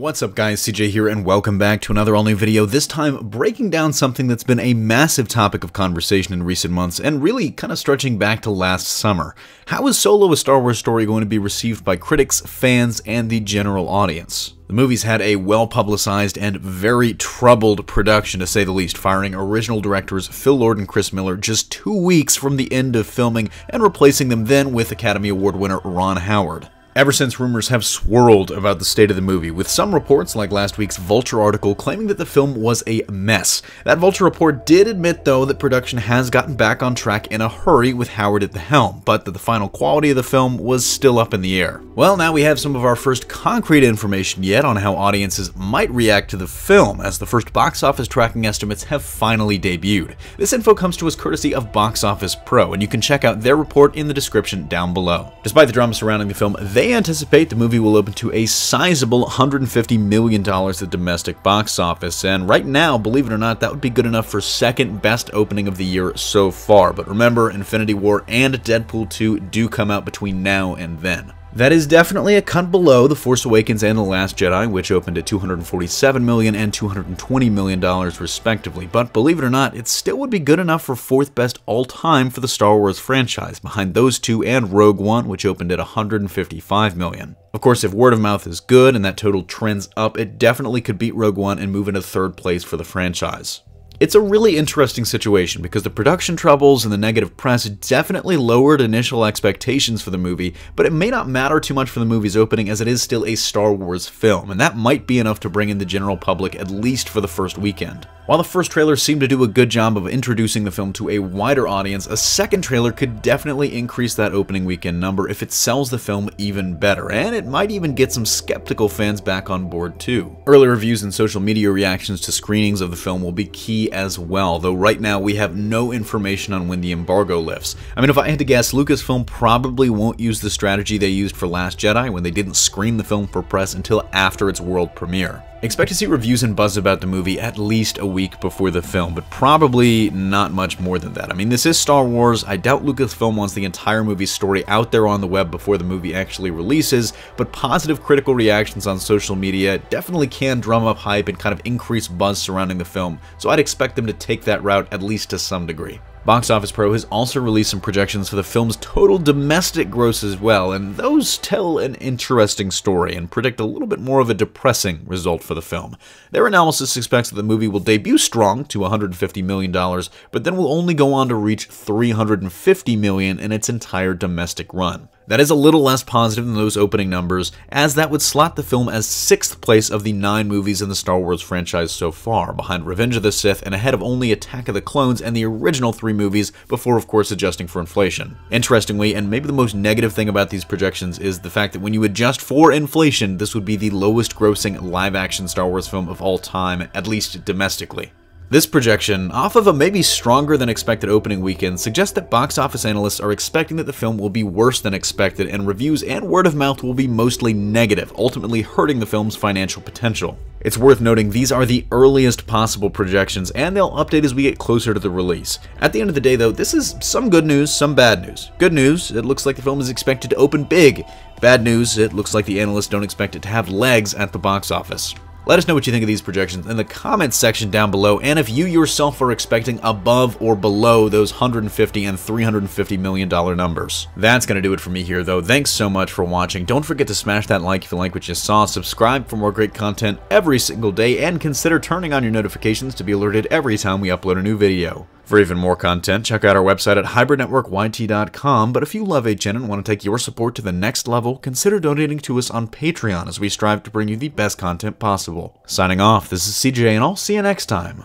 What's up guys, CJ here and welcome back to another all-new video, this time breaking down something that's been a massive topic of conversation in recent months and really kind of stretching back to last summer. How is Solo: A Star Wars Story going to be received by critics, fans, and the general audience? The movie's had a well-publicized and very troubled production, to say the least, firing original directors Phil Lord and Chris Miller just 2 weeks from the end of filming and replacing them then with Academy Award winner Ron Howard. Ever since, rumors have swirled about the state of the movie, with some reports, like last week's Vulture article, claiming that the film was a mess. That Vulture report did admit, though, that production has gotten back on track in a hurry with Howard at the helm, but that the final quality of the film was still up in the air. Well, now we have some of our first concrete information yet on how audiences might react to the film, as the first box office tracking estimates have finally debuted. This info comes to us courtesy of Box Office Pro, and you can check out their report in the description down below. Despite the drama surrounding the film, they anticipate the movie will open to a sizable $150 million at domestic box office, and right now, believe it or not, that would be good enough for second best opening of the year so far. But remember, Infinity War and Deadpool 2 do come out between now and then. That is definitely a cut below The Force Awakens and The Last Jedi, which opened at $247 million and $220 million respectively, but believe it or not, it still would be good enough for fourth best all-time for the Star Wars franchise, behind those two and Rogue One, which opened at $155 million. Of course, if word of mouth is good and that total trends up, it definitely could beat Rogue One and move into third place for the franchise. It's a really interesting situation because the production troubles and the negative press definitely lowered initial expectations for the movie, but it may not matter too much for the movie's opening as it is still a Star Wars film, and that might be enough to bring in the general public at least for the first weekend. While the first trailer seemed to do a good job of introducing the film to a wider audience, a second trailer could definitely increase that opening weekend number if it sells the film even better, and it might even get some skeptical fans back on board too. Early reviews and social media reactions to screenings of the film will be key as well, though right now we have no information on when the embargo lifts. I mean, if I had to guess, Lucasfilm probably won't use the strategy they used for Last Jedi when they didn't screen the film for press until after its world premiere. Expect to see reviews and buzz about the movie at least a week before the film, but probably not much more than that. I mean, this is Star Wars. I doubt Lucasfilm wants the entire movie's story out there on the web before the movie actually releases, but positive critical reactions on social media definitely can drum up hype and kind of increase buzz surrounding the film, so I'd expect them to take that route at least to some degree. Box Office Pro has also released some projections for the film's total domestic gross as well, and those tell an interesting story and predict a little bit more of a depressing result for the film. Their analysis expects that the movie will debut strong to $150 million, but then will only go on to reach $350 million in its entire domestic run. That is a little less positive than those opening numbers, as that would slot the film as 6th place of the 9 movies in the Star Wars franchise so far, behind Revenge of the Sith and ahead of only Attack of the Clones and the original 3 movies, before of course adjusting for inflation. Interestingly, and maybe the most negative thing about these projections, is the fact that when you adjust for inflation, this would be the lowest grossing live-action Star Wars film of all time, at least domestically. This projection, off of a maybe stronger than expected opening weekend, suggests that box office analysts are expecting that the film will be worse than expected, and reviews and word of mouth will be mostly negative, ultimately hurting the film's financial potential. It's worth noting these are the earliest possible projections, and they'll update as we get closer to the release. At the end of the day though, this is some good news, some bad news. Good news, it looks like the film is expected to open big. Bad news, it looks like the analysts don't expect it to have legs at the box office. Let us know what you think of these projections in the comments section down below, and if you yourself are expecting above or below those $150 and $350 million numbers. That's going to do it for me here though. Thanks so much for watching. Don't forget to smash that like if you like what you saw, subscribe for more great content every single day, and consider turning on your notifications to be alerted every time we upload a new video. For even more content, check out our website at hybridnetworkyt.com, but if you love HN and want to take your support to the next level, consider donating to us on Patreon as we strive to bring you the best content possible. Signing off, this is CJ, and I'll see you next time.